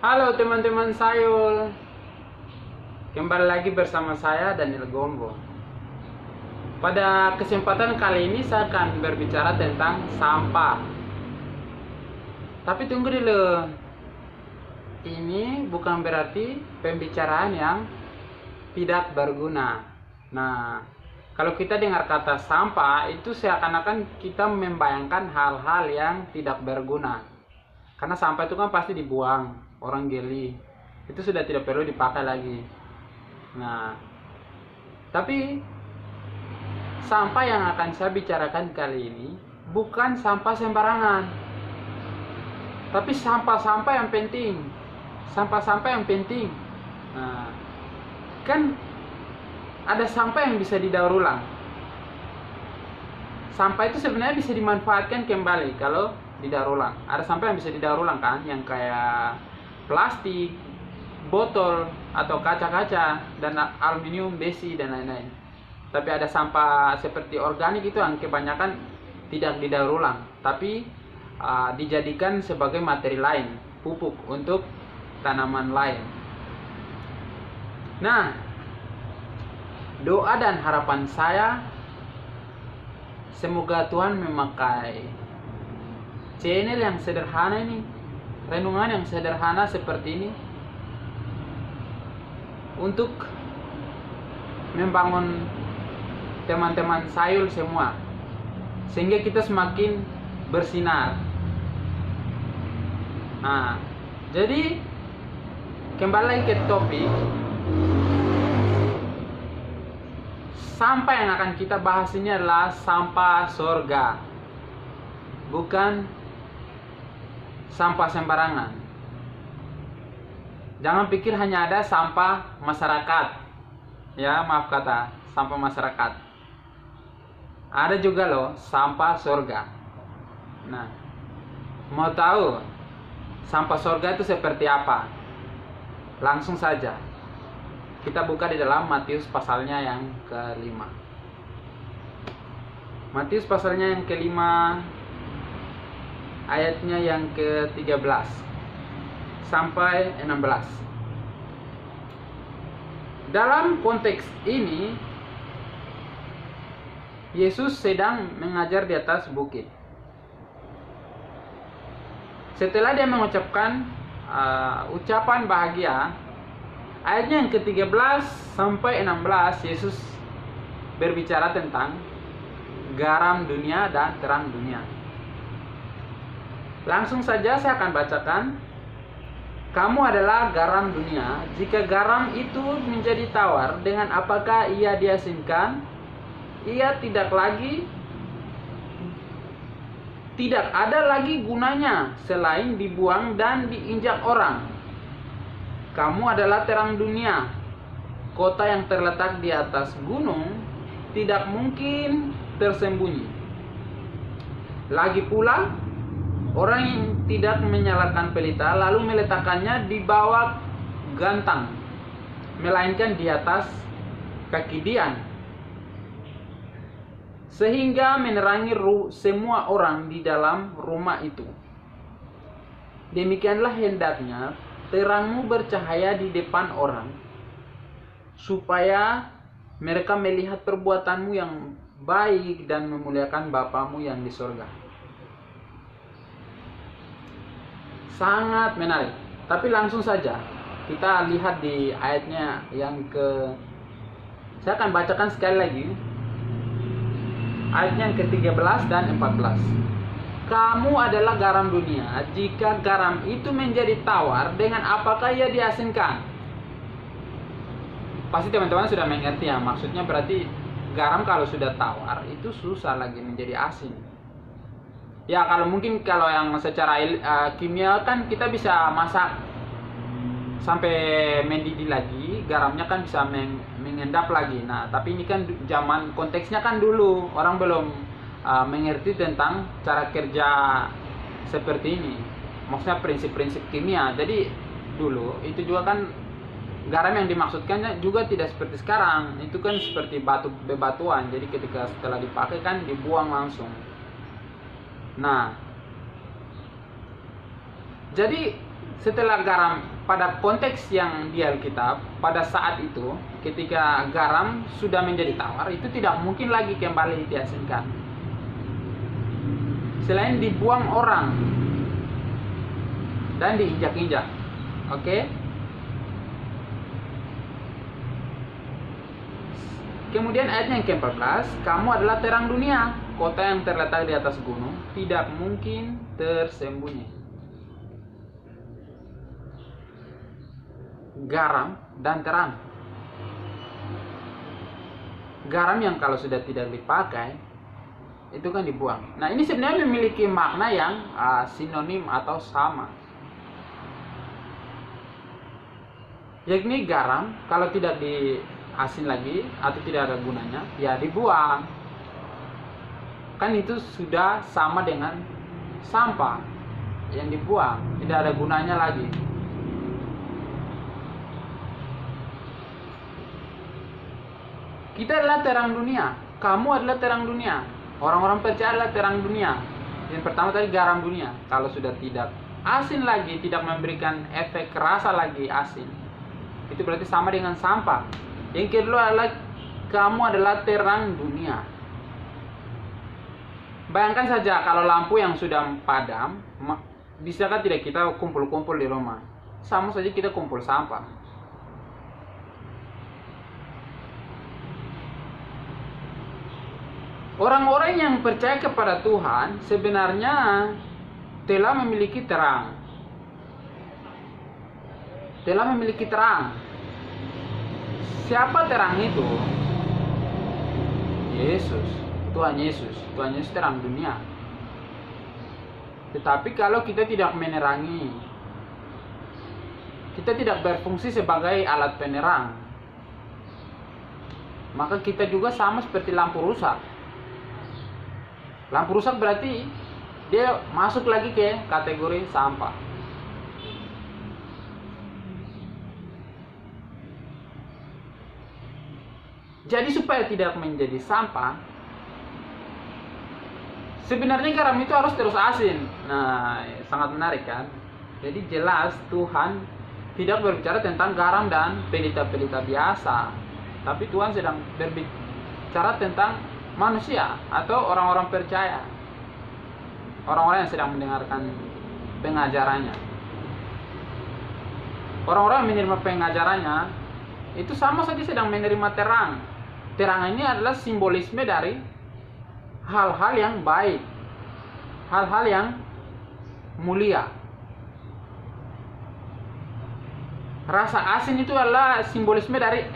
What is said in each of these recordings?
Halo teman-teman sayul, kembali lagi bersama saya Daniel Gombo. Pada kesempatan kali ini saya akan berbicara tentang sampah. Tapi tunggu dulu, ini bukan berarti pembicaraan yang tidak berguna. Nah, kalau kita dengar kata sampah itu seakan-akan kita membayangkan hal-hal yang tidak berguna. Karena sampah itu kan pasti dibuang, orang gali. Itu sudah tidak perlu dipakai lagi. Nah, tapi sampah yang akan saya bicarakan kali ini bukan sampah sembarangan. Tapi sampah-sampah yang penting. Sampah-sampah yang penting. Nah, kan ada sampah yang bisa didaur ulang. Sampah itu sebenarnya bisa dimanfaatkan kembali kalau didaur ulang. Ada sampah yang bisa didaur ulang kan, yang kayak plastik, botol atau kaca-kaca dan aluminium, besi dan lain-lain. Tapi ada sampah seperti organik itu yang kebanyakan tidak didaur ulang, tapi dijadikan sebagai materi lain, pupuk untuk tanaman lain. Nah, doa dan harapan saya semoga Tuhan memakai channel yang sederhana ini, renungan yang sederhana seperti ini untuk membangun teman-teman sayul semua, sehingga kita semakin bersinar. Nah, jadi kembali lagi ke topik. Sampah yang akan kita bahas ini adalah sampah surga, bukan sampah sembarangan. Jangan pikir hanya ada sampah masyarakat. Ya, maaf kata, sampah masyarakat. Ada juga loh sampah surga. Nah, mau tahu sampah surga itu seperti apa? Langsung saja kita buka di dalam Matius pasalnya yang ke-5. Matius pasalnya yang ke-5, ayatnya yang ke-13 sampai 16. Dalam konteks ini, Yesus sedang mengajar di atas bukit. Setelah dia mengucapkan ucapan bahagia, ayatnya yang ke-13 sampai 16, Yesus berbicara tentang garam dunia dan terang dunia. Langsung saja saya akan bacakan. Kamu adalah garam dunia. Jika garam itu menjadi tawar, dengan apakah ia diasinkan? Ia tidak ada lagi gunanya selain dibuang dan diinjak orang. Kamu adalah terang dunia. Kota yang terletak di atas gunung tidak mungkin tersembunyi. Lagi pula, orang yang tidak menyalakan pelita lalu meletakkannya di bawah gantang, melainkan di atas kaki dian, sehingga menerangi semua orang di dalam rumah itu. Demikianlah hendaknya terangmu bercahaya di depan orang, supaya mereka melihat perbuatanmu yang baik dan memuliakan Bapamu yang di surga. Sangat menarik. Tapi langsung saja kita lihat di ayatnya yang saya akan bacakan sekali lagi. Ayatnya yang ke-13 dan 14. Kamu adalah garam dunia. Jika garam itu menjadi tawar, dengan apakah ia diasinkan? Pasti teman-teman sudah mengerti ya. Maksudnya berarti garam kalau sudah tawar itu susah lagi menjadi asin. Ya, kalau yang secara kimia kan kita bisa masak sampai mendidih lagi, garamnya kan bisa mengendap lagi. Nah, tapi ini kan zaman konteksnya kan dulu orang belum mengerti tentang cara kerja seperti ini. Maksudnya prinsip-prinsip kimia. Jadi dulu itu juga kan garam yang dimaksudkannya juga tidak seperti sekarang. Itu kan seperti bebatuan. Jadi ketika setelah dipakai kan dibuang langsung. Nah, jadi setelah garam pada konteks yang di Alkitab, pada saat itu ketika garam sudah menjadi tawar, itu tidak mungkin lagi kembali diasinkan selain dibuang orang dan diinjak-injak. Oke? Kemudian ayat yang ke-14, kamu adalah terang dunia, kota yang terletak di atas gunung, tidak mungkin tersembunyi. Garam dan terang. Garam yang kalau sudah tidak dipakai, itu kan dibuang. Nah, ini sebenarnya memiliki makna yang sinonim atau sama. Yakni garam, kalau tidak diasin lagi atau tidak ada gunanya, ya dibuang. Kan itu sudah sama dengan sampah yang dibuang, tidak ada gunanya lagi. Kita adalah terang dunia, kamu adalah terang dunia, orang-orang percaya adalah terang dunia. Yang pertama tadi garam dunia, kalau sudah tidak asin lagi, tidak memberikan efek rasa lagi asin, itu berarti sama dengan sampah. Yang kedua adalah kamu adalah terang dunia. Bayangkan saja kalau lampu yang sudah padam, bisakah tidak kita kumpul-kumpul di rumah? Sama saja kita kumpul sampah. Orang-orang yang percaya kepada Tuhan sebenarnya telah memiliki terang. Telah memiliki terang. Siapa terang itu? Yesus, Tuhan Yesus. Tuhan Yesus terang dunia. Tetapi kalau kita tidak menerangi, kita tidak berfungsi sebagai alat penerang, maka kita juga sama seperti lampu rusak. Lampu rusak berarti dia masuk lagi ke kategori sampah. Jadi supaya tidak menjadi sampah, sebenarnya garam itu harus terus asin. Nah, sangat menarik kan? Jadi jelas Tuhan tidak berbicara tentang garam dan pelita-pelita biasa, tapi Tuhan sedang berbicara tentang manusia atau orang-orang percaya, orang-orang yang sedang mendengarkan pengajarannya. Orang-orang yang menerima pengajarannya itu sama saja sedang menerima terang. Terang ini adalah simbolisme dari hal-hal yang baik, hal-hal yang mulia. Rasa asin itu adalah simbolisme dari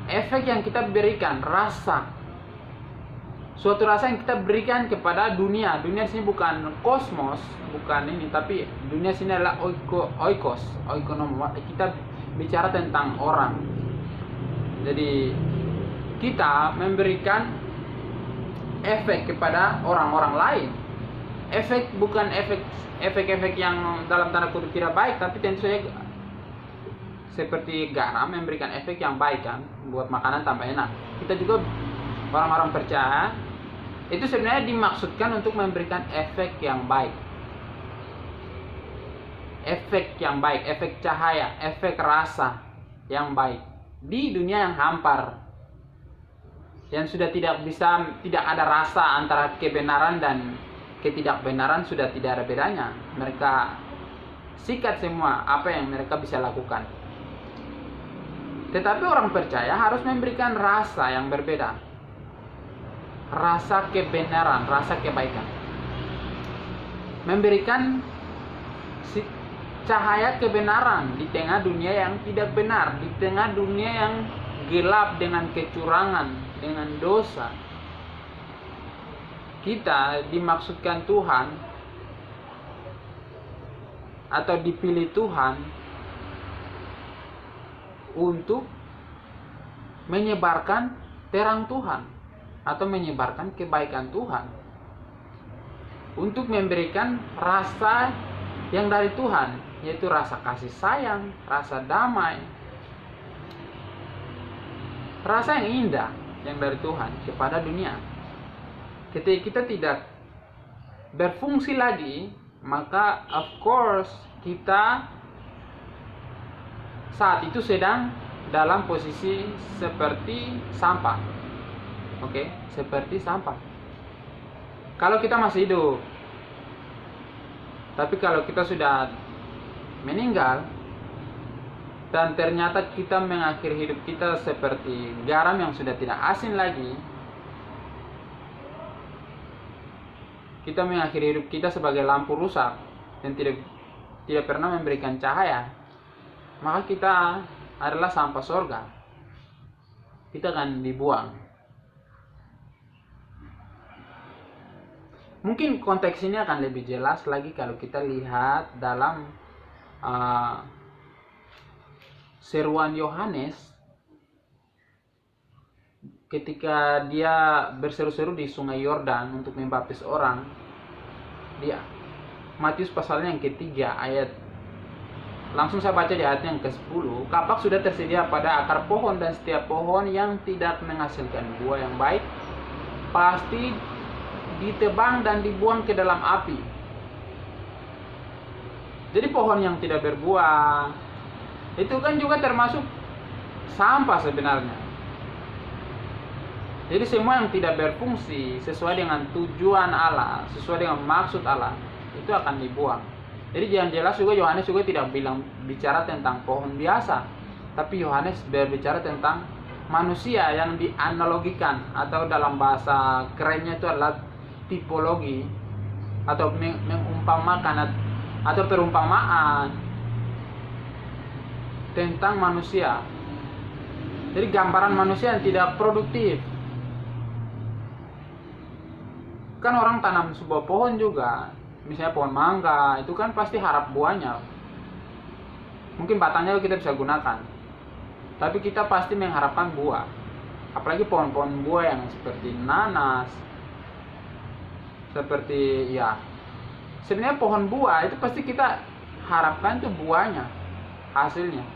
efek yang kita berikan, rasa. Suatu rasa yang kita berikan kepada dunia. Dunia sini bukan kosmos, bukan ini, tapi dunia sini adalah oikos, oikonomos. Kita bicara tentang orang. Jadi kita memberikan efek kepada orang-orang lain. Efek bukan efek yang dalam tanda kutip tidak baik, tapi tentu saja seperti garam memberikan efek yang baik kan, buat makanan tambah enak. Kita juga orang-orang percaya itu sebenarnya dimaksudkan untuk memberikan efek yang baik. Efek yang baik, efek cahaya, efek rasa yang baik di dunia yang hampar, yang sudah tidak ada rasa antara kebenaran dan ketidakbenaran, sudah tidak ada bedanya. Mereka sikat semua apa yang mereka bisa lakukan. Tetapi orang percaya harus memberikan rasa yang berbeda. Rasa kebenaran, rasa kebaikan. Memberikan cahaya kebenaran di tengah dunia yang tidak benar, di tengah dunia yang gelap dengan kecurangan, dengan dosa. Kita dimaksudkan Tuhan atau dipilih Tuhan untuk menyebarkan terang Tuhan atau menyebarkan kebaikan Tuhan, untuk memberikan rasa yang dari Tuhan, yaitu rasa kasih sayang, rasa damai, rasa yang indah yang dari Tuhan kepada dunia. Ketika kita tidak berfungsi lagi maka of course kita saat itu sedang dalam posisi seperti sampah. Oke, seperti sampah. Kalau kita masih hidup. Tapi kalau kita sudah meninggal dan ternyata kita mengakhiri hidup kita seperti garam yang sudah tidak asin lagi, kita mengakhiri hidup kita sebagai lampu rusak dan tidak pernah memberikan cahaya, maka kita adalah sampah surga. Kita akan dibuang. Mungkin konteks ini akan lebih jelas lagi kalau kita lihat dalam seruan Yohanes ketika dia berseru-seru di sungai Yordan untuk membaptis orang. Dia Matius pasalnya yang ketiga ayat, langsung saya baca di ayat yang ke-10. Kapak sudah tersedia pada akar pohon, dan setiap pohon yang tidak menghasilkan buah yang baik pasti ditebang dan dibuang ke dalam api. Jadi pohon yang tidak berbuah itu kan juga termasuk sampah sebenarnya. Jadi semua yang tidak berfungsi sesuai dengan tujuan Allah, sesuai dengan maksud Allah, itu akan dibuang. Jadi yang jelas juga Yohanes juga tidak bicara tentang pohon biasa, tapi Yohanes berbicara tentang manusia yang dianalogikan, atau dalam bahasa kerennya itu adalah tipologi atau mengumpamakan atau perumpamaan tentang manusia. Jadi gambaran manusia yang tidak produktif. Kan orang tanam sebuah pohon juga, misalnya pohon mangga, itu kan pasti harap buahnya. Mungkin batangnya kita bisa gunakan, tapi kita pasti mengharapkan buah. Apalagi pohon-pohon buah yang seperti nanas, seperti sebenarnya pohon buah itu pasti kita harapkan itu buahnya, hasilnya.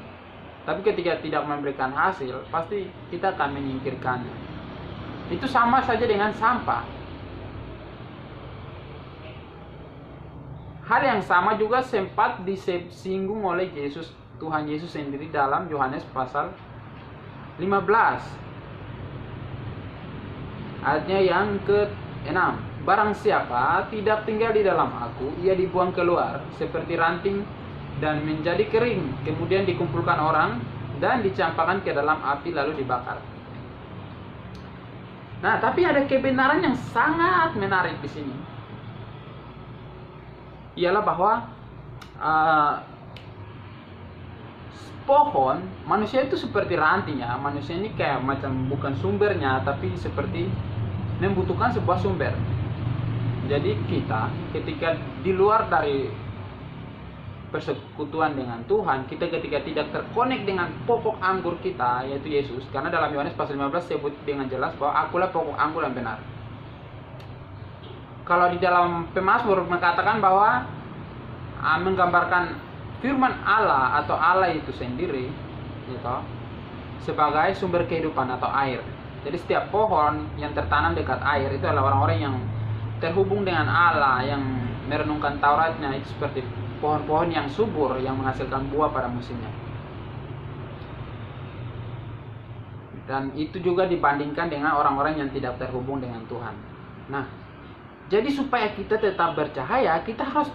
Tapi ketika tidak memberikan hasil, pasti kita akan menyingkirkannya. Itu sama saja dengan sampah. Hal yang sama juga sempat disinggung oleh Tuhan Yesus sendiri dalam Yohanes pasal 15. Ayatnya yang ke-6. Barang siapa tidak tinggal di dalam aku, ia dibuang keluar seperti ranting dan menjadi kering, kemudian dikumpulkan orang dan dicampakkan ke dalam api lalu dibakar. Nah, tapi ada kebenaran yang sangat menarik di sini. Ialah bahwa pohon, manusia itu seperti ranting ya. Manusia ini kayak macam bukan sumbernya, tapi seperti membutuhkan sebuah sumber. Jadi kita ketika di luar dari persekutuan dengan Tuhan, kita ketika tidak terkonek dengan pokok anggur kita, yaitu Yesus. Karena dalam Yohanes pasal 15 sebut dengan jelas bahwa akulah pokok anggur yang benar. Kalau di dalam Pemazmur mengatakan bahwa menggambarkan firman Allah atau Allah itu sendiri gitu, sebagai sumber kehidupan atau air. Jadi setiap pohon yang tertanam dekat air itu adalah orang-orang yang terhubung dengan Allah, yang merenungkan Tauratnya. Itu seperti pohon-pohon yang subur, yang menghasilkan buah pada musimnya. Dan itu juga dibandingkan dengan orang-orang yang tidak terhubung dengan Tuhan. Nah, jadi supaya kita tetap bercahaya, kita harus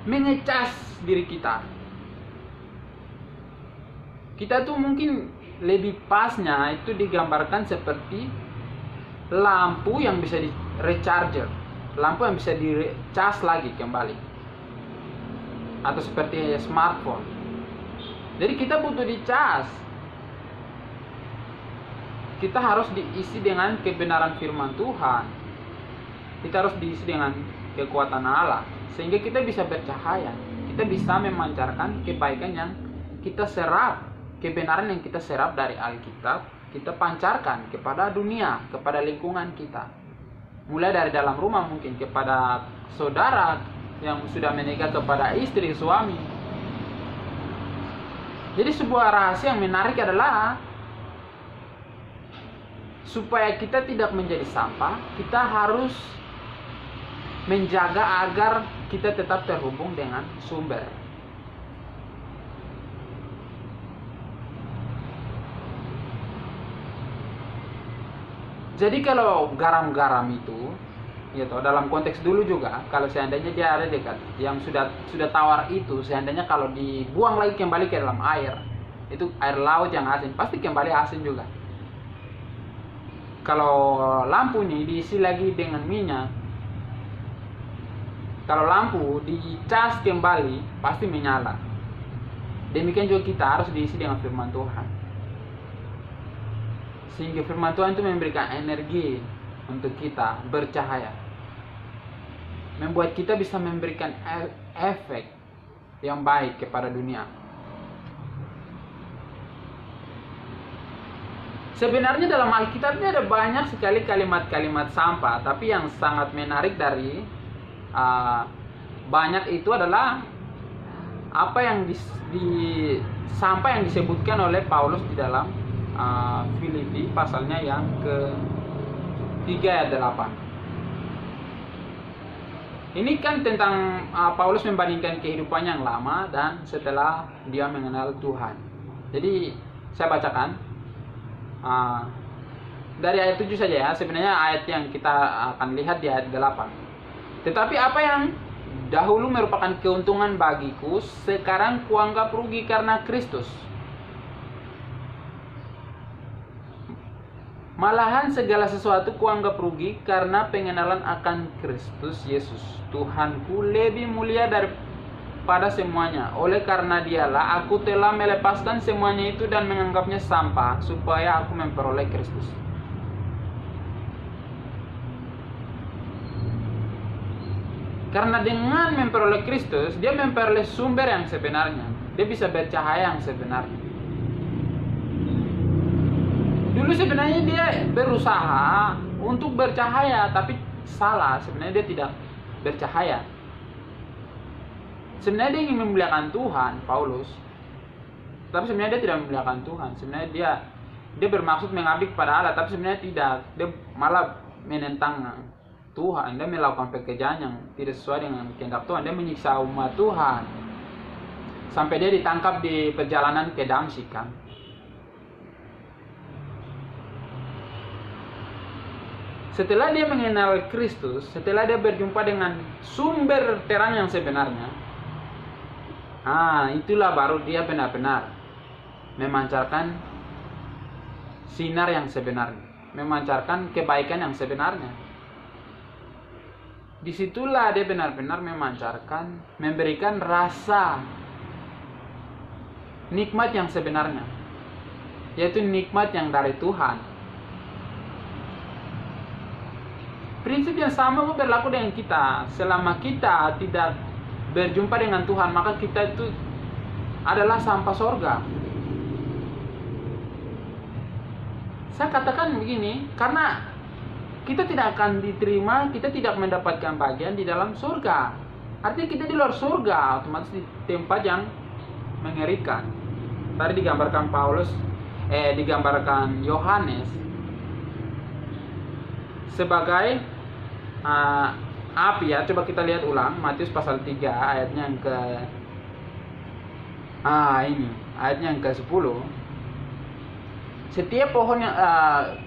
mengecas diri kita. Kita tuh mungkin lebih pasnya itu digambarkan seperti lampu yang bisa di recharger, lampu yang bisa dicas lagi kembali, atau seperti smartphone. Jadi kita butuh dicas. Kita harus diisi dengan kebenaran firman Tuhan. Kita harus diisi dengan kekuatan Allah, sehingga kita bisa bercahaya. Kita bisa memancarkan kebaikan yang kita serap, kebenaran yang kita serap dari Alkitab, kita pancarkan kepada dunia, kepada lingkungan kita. Mulai dari dalam rumah mungkin, kepada saudara yang sudah menikah, kepada istri, suami. Jadi sebuah rahasia yang menarik adalah supaya kita tidak menjadi sampah, kita harus menjaga agar kita tetap terhubung dengan sumber. Jadi kalau garam-garam itu, ya toh, dalam konteks dulu juga, kalau seandainya dia ada dekat yang sudah tawar itu, seandainya kalau dibuang lagi kembali ke dalam air, itu air laut yang asin, pasti kembali asin juga. Kalau lampu nih diisi lagi dengan minyak, kalau lampu dicas kembali, pasti menyala. Demikian juga kita harus diisi dengan firman Tuhan. Sehingga firman Tuhan itu memberikan energi untuk kita bercahaya. Membuat kita bisa memberikan efek yang baik kepada dunia. Sebenarnya dalam Alkitab ini ada banyak sekali kalimat-kalimat sampah, tapi yang sangat menarik dari banyak itu adalah apa yang sampah yang disebutkan oleh Paulus di dalam Filipi pasalnya yang ke-3 ayat 8. Ini kan tentang Paulus membandingkan kehidupannya yang lama dan setelah dia mengenal Tuhan. Jadi saya bacakan dari ayat 7 saja ya. Sebenarnya ayat yang kita akan lihat di ayat 8. Tetapi apa yang dahulu merupakan keuntungan bagiku, sekarang kuanggap rugi karena Kristus. Malahan segala sesuatu kuanggap rugi karena pengenalan akan Kristus Yesus, Tuhanku, lebih mulia daripada semuanya. Oleh karena dialah aku telah melepaskan semuanya itu dan menganggapnya sampah, supaya aku memperoleh Kristus. Karena dengan memperoleh Kristus, dia memperoleh sumber yang sebenarnya. Dia bisa bercahaya yang sebenarnya. Dulu sebenarnya dia berusaha untuk bercahaya, tapi salah. Sebenarnya dia tidak bercahaya. Sebenarnya dia ingin memuliakan Tuhan, Paulus. Tapi sebenarnya dia tidak memuliakan Tuhan. Sebenarnya dia bermaksud mengabdi kepada Allah, tapi sebenarnya tidak. Dia malah menentang Tuhan. Dia melakukan pekerjaan yang tidak sesuai dengan kehendak Tuhan. Dia menyiksa umat Tuhan. Sampai dia ditangkap di perjalanan ke Damsyik kan. Setelah dia mengenal Kristus, setelah dia berjumpa dengan sumber terang yang sebenarnya, itulah baru dia benar-benar memancarkan sinar yang sebenarnya, memancarkan kebaikan yang sebenarnya. Disitulah dia benar-benar memancarkan, memberikan rasa nikmat yang sebenarnya, yaitu nikmat yang dari Tuhan. Prinsip yang sama berlaku dengan kita. Selama kita tidak berjumpa dengan Tuhan, maka kita itu adalah sampah sorga. Saya katakan begini, karena kita tidak akan diterima, kita tidak mendapatkan bagian di dalam surga. Artinya kita di luar surga, otomatis di tempat yang mengerikan. Tadi digambarkan Yohanes sebagai api ya. Coba kita lihat ulang Matius pasal 3 ayatnya yang ayatnya yang ke-10. Setiap pohon yang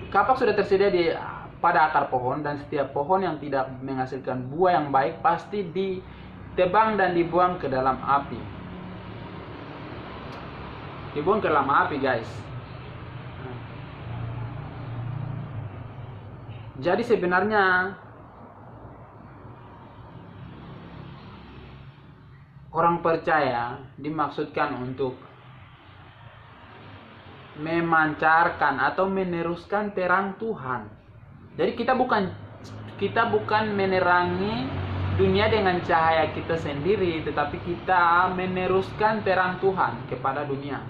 kapak sudah tersedia pada akar pohon, dan setiap pohon yang tidak menghasilkan buah yang baik pasti ditebang dan dibuang ke dalam api. Dibuang ke dalam api, guys. Jadi sebenarnya orang percaya dimaksudkan untuk memancarkan atau meneruskan terang Tuhan. Jadi kita bukan menerangi dunia dengan cahaya kita sendiri, tetapi kita meneruskan terang Tuhan kepada dunia.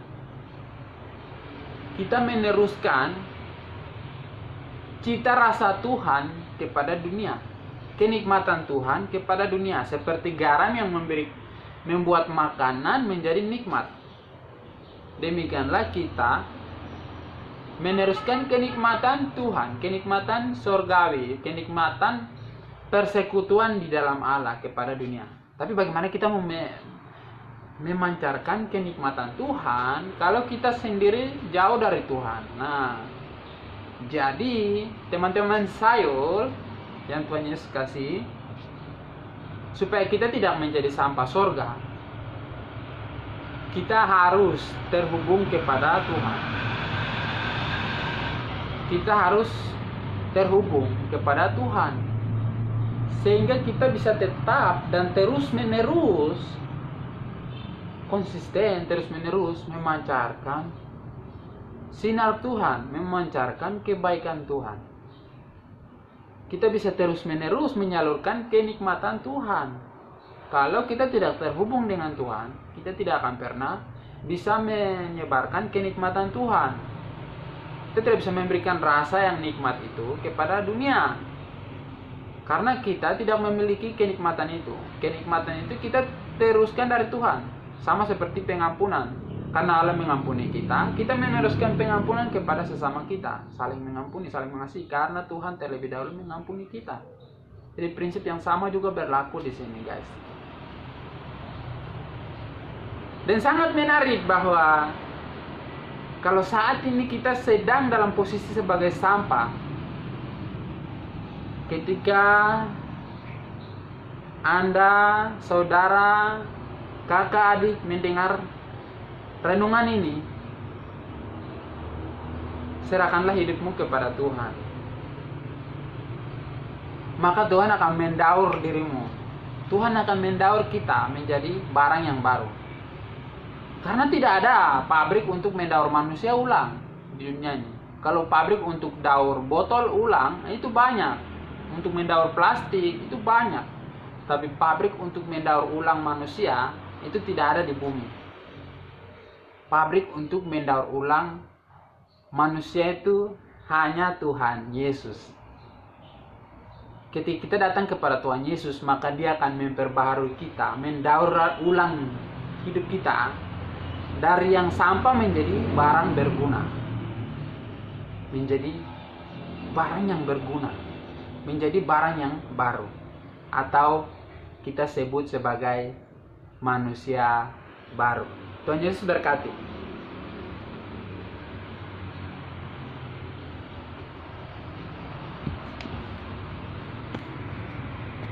Kita meneruskan cita rasa Tuhan kepada dunia, kenikmatan Tuhan kepada dunia, seperti garam yang membuat makanan menjadi nikmat. Demikianlah kita meneruskan kenikmatan Tuhan, kenikmatan surgawi, kenikmatan persekutuan di dalam Allah kepada dunia. Tapi bagaimana kita memancarkan kenikmatan Tuhan kalau kita sendiri jauh dari Tuhan? Nah, jadi teman-teman sayur yang Tuhan Yesus kasih, supaya kita tidak menjadi sampah surga, kita harus terhubung kepada Tuhan. Kita harus terhubung kepada Tuhan, sehingga kita bisa tetap dan terus menerus konsisten, terus menerus memancarkan sinar Tuhan, memancarkan kebaikan Tuhan. Kita bisa terus menerus menyalurkan kenikmatan Tuhan. Kalau kita tidak terhubung dengan Tuhan, kita tidak akan pernah bisa menyebarkan kenikmatan Tuhan. Kita tidak bisa memberikan rasa yang nikmat itu kepada dunia, karena kita tidak memiliki kenikmatan itu. Kenikmatan itu kita teruskan dari Tuhan, sama seperti pengampunan. Karena Allah mengampuni kita, kita meneruskan pengampunan kepada sesama kita, saling mengampuni, saling mengasihi, karena Tuhan terlebih dahulu mengampuni kita. Jadi prinsip yang sama juga berlaku di sini, guys. Dan sangat menarik bahwa kalau saat ini kita sedang dalam posisi sebagai sampah, ketika Anda, saudara, kakak, adik mendengar renungan ini, serahkanlah hidupmu kepada Tuhan. Maka Tuhan akan mendaur dirimu. Tuhan akan mendaur kita menjadi barang yang baru. Karena tidak ada pabrik untuk mendaur manusia ulang di dunia ini. Kalau pabrik untuk daur botol ulang, itu banyak. Untuk mendaur plastik, itu banyak. Tapi pabrik untuk mendaur ulang manusia, itu tidak ada di bumi. Pabrik untuk mendaur ulang manusia itu hanya Tuhan Yesus. Ketika kita datang kepada Tuhan Yesus, maka Dia akan memperbaharui kita, mendaur ulang hidup kita dari yang sampah menjadi barang berguna, menjadi barang yang berguna, menjadi barang yang baru, atau kita sebut sebagai manusia baru. Tuhan Yesus berkati.